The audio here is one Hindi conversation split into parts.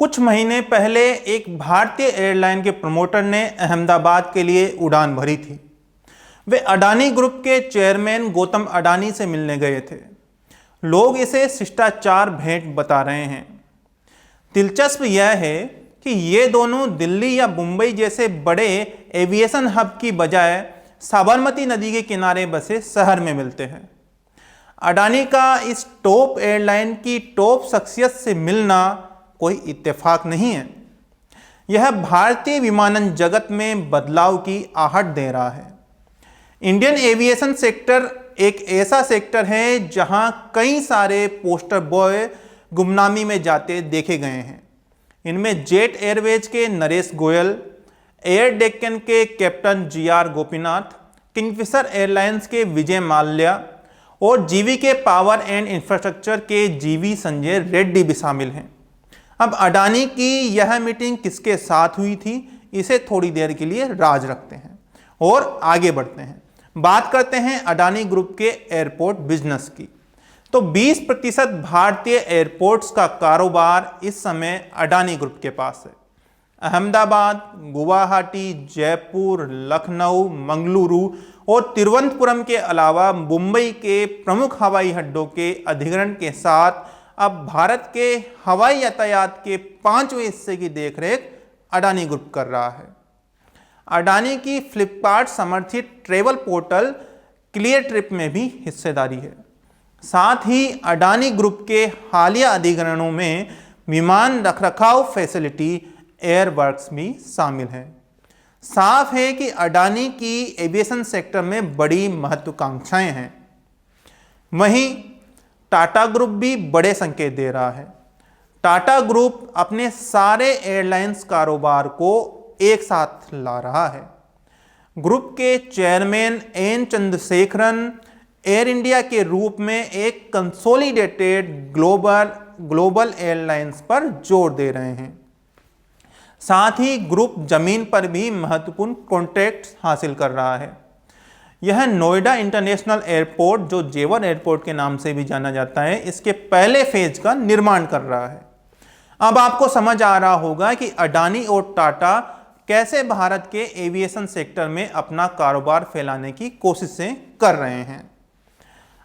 कुछ महीने पहले एक भारतीय एयरलाइन के प्रमोटर ने अहमदाबाद के लिए उड़ान भरी थी। वे अडानी ग्रुप के चेयरमैन गौतम अडानी से मिलने गए थे। लोग इसे शिष्टाचार भेंट बता रहे हैं। दिलचस्प यह है कि ये दोनों दिल्ली या मुंबई जैसे बड़े एविएशन हब की बजाय साबरमती नदी के किनारे बसे शहर में मिलते हैं। अडानी का इस टॉप एयरलाइन की टॉप शख्सियत से मिलना कोई इत्तेफाक नहीं है। यह भारतीय विमानन जगत में बदलाव की आहट दे रहा है। इंडियन एविएशन सेक्टर एक ऐसा सेक्टर है जहां कई सारे पोस्टर बॉय गुमनामी में जाते देखे गए हैं। इनमें जेट एयरवेज के नरेश गोयल, एयर डेक्कन के captain GR Gopinath, Kingfisher airlines के विजय माल्या और जीवीके पावर एंड इंफ्रास्ट्रक्चर के GV संजय रेड्डी भी शामिल हैं। अब अडानी की यह मीटिंग किसके साथ हुई थी, इसे थोड़ी देर के लिए राज रखते हैं और आगे बढ़ते हैं। बात करते हैं अडानी ग्रुप के एयरपोर्ट बिजनेस की। तो 20% भारतीय एयरपोर्ट्स का कारोबार इस समय अडानी ग्रुप के पास है। अहमदाबाद, गुवाहाटी, जयपुर, लखनऊ, मंगलुरु और तिरुवनंतपुरम के अलावा मुंबई के प्रमुख हवाई अड्डों के अधिग्रहण के साथ अब भारत के हवाई यातायात के 5वें हिस्से की देखरेख अडानी ग्रुप कर रहा है। अडानी की फ्लिपकार्ट समर्थित ट्रैवल पोर्टल क्लियर ट्रिप में भी हिस्सेदारी है। साथ ही अडानी ग्रुप के हालिया अधिग्रहणों में विमान रखरखाव फैसिलिटी एयरवर्क्स भी शामिल है। साफ है कि अडानी की एविएशन सेक्टर में बड़ी महत्वाकांक्षाएं हैं। वहीं टाटा ग्रुप भी बड़े संकेत दे रहा है। टाटा ग्रुप अपने सारे एयरलाइंस कारोबार को एक साथ ला रहा है। ग्रुप के chairman N Chandrasekaran Air India के रूप में एक कंसोलिडेटेड ग्लोबल एयरलाइंस पर जोर दे रहे हैं। साथ ही ग्रुप जमीन पर भी महत्वपूर्ण कॉन्ट्रैक्ट्स हासिल कर रहा है। यह नोएडा इंटरनेशनल एयरपोर्ट, जो जेवर एयरपोर्ट के नाम से भी जाना जाता है, इसके पहले फेज का निर्माण कर रहा है। अब आपको समझ आ रहा होगा कि अडानी और टाटा कैसे भारत के एविएशन सेक्टर में अपना कारोबार फैलाने की कोशिशें कर रहे हैं।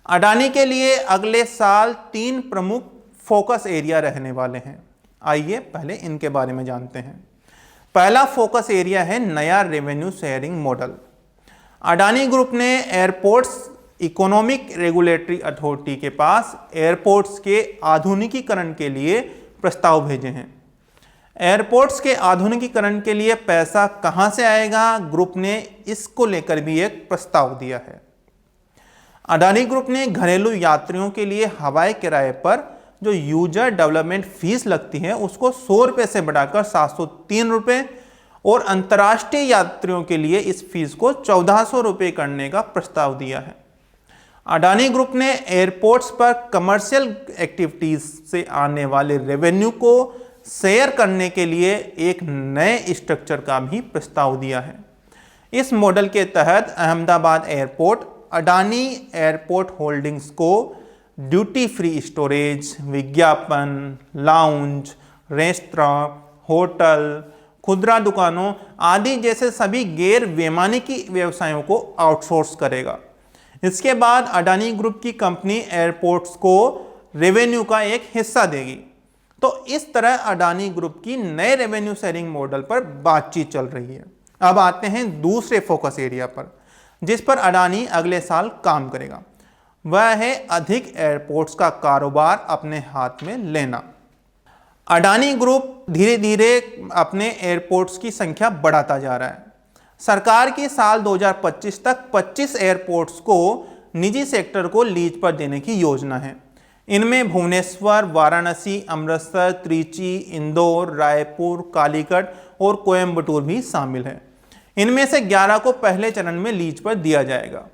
अडानी के लिए अगले साल 3 प्रमुख फोकस एरिया रहने वाले हैं। आइए पहले इनके बारे में जानते हैं। पहला फोकस एरिया है नया revenue sharing model. Adani group ने एयरपोर्ट्स इकोनॉमिक रेगुलेटरी अथॉरिटी के पास एयरपोर्ट्स के आधुनिकीकरण के लिए प्रस्ताव भेजे हैं। एयरपोर्ट्स के आधुनिकीकरण के लिए पैसा कहां से आएगा, ग्रुप ने इसको लेकर भी एक प्रस्ताव दिया है। अडानी ग्रुप ने घरेलू यात्रियों के लिए हवाई किराए पर जो यूजर डेवलपमेंट फीस लगती है उसको 100 रुपये से बढ़ाकर 703 रुपये और अंतर्राष्ट्रीय यात्रियों के लिए इस फीस को 1400 रुपये करने का प्रस्ताव दिया है। अडानी ग्रुप ने एयरपोर्ट्स पर कमर्शियल एक्टिविटीज से आने वाले रेवेन्यू को शेयर करने के लिए एक नए स्ट्रक्चर का भी प्रस्ताव दिया है। इस मॉडल के तहत Ahmedabad airport Adani airport holdings को ड्यूटी फ्री स्टोरेज, विज्ञापन, लाउंज, रेस्तरां, होटल, खुदरा दुकानों आदि जैसे सभी गैर वैमानिकी व्यवसायों को आउटसोर्स करेगा। इसके बाद अडानी ग्रुप की कंपनी एयरपोर्ट्स को रेवेन्यू का एक हिस्सा देगी। तो इस तरह अडानी ग्रुप की नए रेवेन्यू शेयरिंग मॉडल पर बातचीत चल रही है। अब आते हैं दूसरे फोकस एरिया पर, जिस पर अडानी अगले साल काम करेगा। वह है अधिक एयरपोर्ट्स का कारोबार अपने हाथ में लेना। अडानी ग्रुप धीरे धीरे अपने एयरपोर्ट्स की संख्या बढ़ाता जा रहा है। सरकार की साल 2025 तक 25 एयरपोर्ट्स को निजी सेक्टर को लीज पर देने की योजना है। इनमें भुवनेश्वर, वाराणसी, अमृतसर, त्रिची, इंदौर, रायपुर, कालीकट और कोयंबटूर भी शामिल है। इनमें से 11 को पहले चरण में लीज पर दिया जाएगा।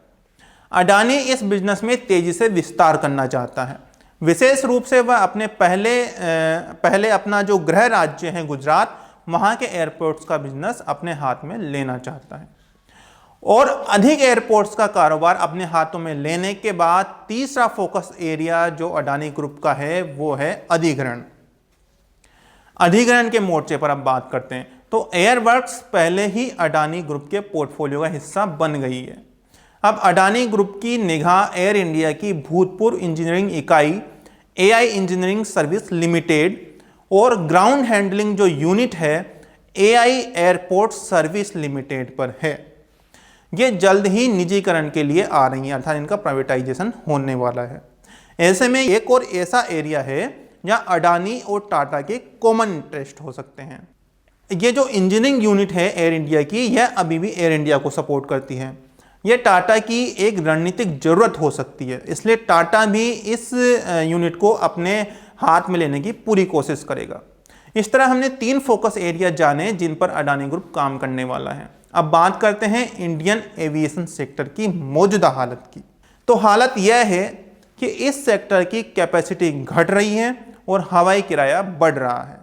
अडानी इस बिजनेस में तेजी से विस्तार करना चाहता है। विशेष रूप से वह अपने पहले अपना जो गृह राज्य है गुजरात, वहां के एयरपोर्ट्स का बिजनेस अपने हाथ में लेना चाहता है। और अधिक एयरपोर्ट्स का कारोबार अपने हाथों में लेने के बाद तीसरा फोकस एरिया जो अडानी ग्रुप का है वो है अधिग्रहण। अधिग्रहण के मोर्चे पर अब बात करते हैं तो एयरवर्क्स पहले ही अडानी ग्रुप के पोर्टफोलियो का हिस्सा बन गई है। अब अडानी ग्रुप की निगाह एयर इंडिया की भूतपूर्व इंजीनियरिंग इकाई एआई इंजीनियरिंग सर्विस लिमिटेड और ग्राउंड हैंडलिंग जो यूनिट है एआई एयरपोर्ट सर्विस लिमिटेड पर है। ये जल्द ही निजीकरण के लिए आ रही हैं, अर्थात इनका प्राइवेटाइजेशन होने वाला है। ऐसे में एक और ऐसा एरिया है जहां अडानी और टाटा के कॉमन इंटरेस्ट हो सकते हैं। ये जो इंजीनियरिंग यूनिट है एयर इंडिया की, यह अभी भी एयर इंडिया को सपोर्ट करती है। यह टाटा की एक रणनीतिक जरूरत हो सकती है, इसलिए टाटा भी इस यूनिट को अपने हाथ में लेने की पूरी कोशिश करेगा। इस तरह हमने 3 फोकस एरिया जाने जिन पर अडानी ग्रुप काम करने वाला है। अब बात करते हैं इंडियन एविएशन सेक्टर की मौजूदा हालत की। तो हालत यह है कि इस सेक्टर की कैपेसिटी घट रही है और हवाई किराया बढ़ रहा है।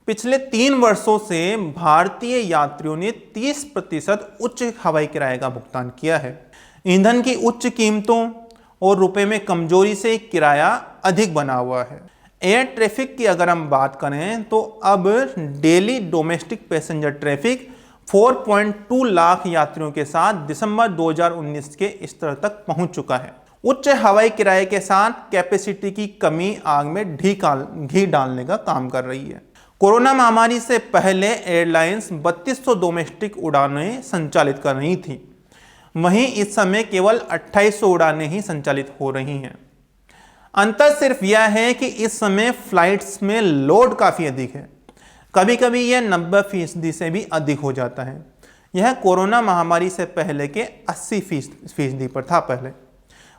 पिछले 3 वर्षों से भारतीय यात्रियों ने 30% उच्च हवाई किराए का भुगतान किया है। ईंधन की उच्च कीमतों और रुपए में कमजोरी से किराया अधिक बना हुआ है। एयर ट्रैफिक की अगर हम बात करें तो अब daily domestic passenger traffic 4.2 lakh यात्रियों के साथ दिसंबर 2019 के स्तर तक पहुंच चुका है। उच्च हवाई किराए के साथ कैपेसिटी की कमी आग में घी डालने का काम कर रही है। कोरोना महामारी से पहले एयरलाइंस 3200 डोमेस्टिक उड़ानें संचालित कर रही थी, वहीं इस समय केवल 2800 उड़ानें ही संचालित हो रही हैं। अंतर सिर्फ यह है कि इस समय फ्लाइट्स में लोड काफ़ी अधिक है, कभी कभी यह 90% से भी अधिक हो जाता है। यह कोरोना महामारी से पहले के 80% पर था। पहले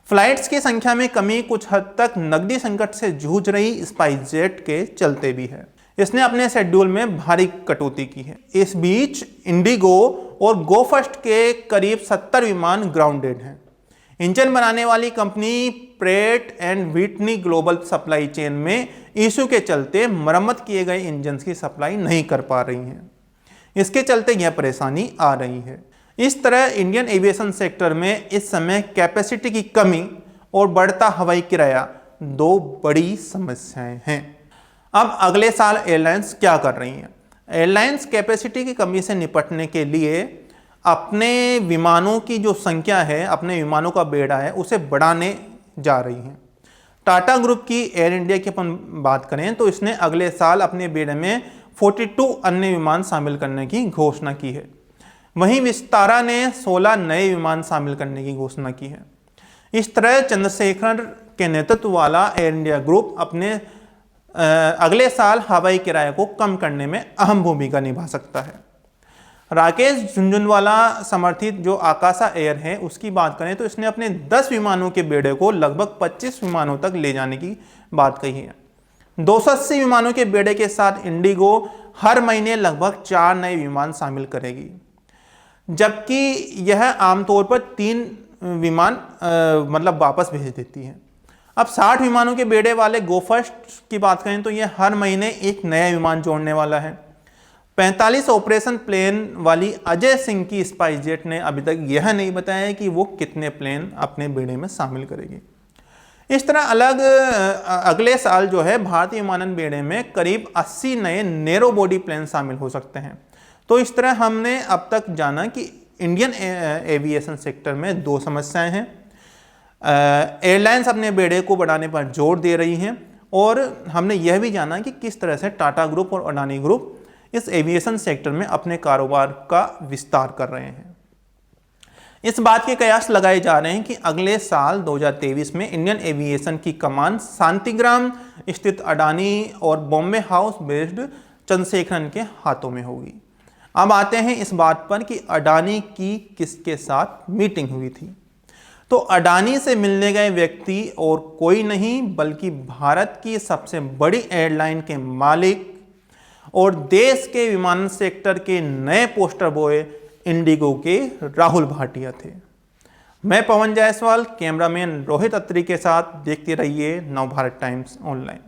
फ्लाइट्स की संख्या में कमी कुछ हद तक नकदी संकट से जूझ रही स्पाइसजेट के चलते भी है। इसने अपने शेड्यूल में भारी कटौती की है। इस बीच इंडिगो और गो फर्स्ट के करीब 70 विमान ग्राउंडेड हैं। इंजन बनाने वाली company parade and Whitney global supply chain में इशू के चलते मरम्मत किए गए इंजन की सप्लाई नहीं कर पा रही हैं। इसके चलते यह परेशानी आ रही है। इस तरह इंडियन एविएशन सेक्टर में इस समय कैपेसिटी की कमी और बढ़ता हवाई किराया 2 बड़ी समस्याएं हैं। अब अगले साल एयरलाइंस क्या कर रही हैं? एयरलाइंस कैपेसिटी की कमी से निपटने के लिए अपने विमानों की जो संख्या है, अपने विमानों का बेड़ा है, उसे बढ़ाने जा रही हैं। टाटा ग्रुप की एयर इंडिया की अपन बात करें तो इसने अगले साल अपने बेड़े में 42 अन्य विमान शामिल करने की घोषणा की है। वहीं विस्तारा ने 16 नए विमान शामिल करने की घोषणा की है। इस तरह चंद्रशेखर के नेतृत्व वाला एयर इंडिया ग्रुप अपने अगले साल हवाई किराए को कम करने में अहम भूमिका निभा सकता है। राकेश झुनझुनवाला समर्थित जो आकाशा एयर है उसकी बात करें तो इसने अपने 10 विमानों के बेड़े को लगभग 25 विमानों तक ले जाने की बात कही है। 280 विमानों के बेड़े के साथ इंडिगो हर महीने लगभग 4 नए विमान शामिल करेगी, जबकि यह आमतौर पर 3 विमान वापस भेज देती है। अब 60 विमानों के बेड़े वाले गो फर्स्ट की बात करें तो यह हर महीने एक नया विमान जोड़ने वाला है। 45 ऑपरेशन प्लेन वाली अजय सिंह की स्पाइसजेट ने अभी तक यह नहीं बताया कि वो कितने प्लेन अपने बेड़े में शामिल करेगी। इस तरह अगले साल जो है भारतीय विमानन बेड़े में करीब 80 नए नैरो बॉडी प्लेन शामिल हो सकते हैं। तो इस तरह हमने अब तक जाना कि इंडियन एविएशन सेक्टर में 2 समस्याएं हैं। एयरलाइंस अपने बेड़े को बढ़ाने पर जोर दे रही हैं और हमने यह भी जाना कि किस तरह से टाटा ग्रुप और अडानी ग्रुप इस एविएशन सेक्टर में अपने कारोबार का विस्तार कर रहे हैं। इस बात के कयास लगाए जा रहे हैं कि अगले साल 2023 में इंडियन एविएशन की कमान शांतिग्राम स्थित अडानी और बॉम्बे हाउस बेस्ड चंद्रशेखरन के हाथों में होगी। अब आते हैं इस बात पर कि अडानी की किसके साथ मीटिंग हुई थी। तो अडानी से मिलने गए व्यक्ति और कोई नहीं बल्कि भारत की सबसे बड़ी एयरलाइन के मालिक और देश के विमानन सेक्टर के नए पोस्टर बॉय इंडिगो के राहुल भाटिया थे। मैं पवन जायसवाल, कैमरामैन रोहित अत्री के साथ देखते रहिए नवभारत टाइम्स ऑनलाइन।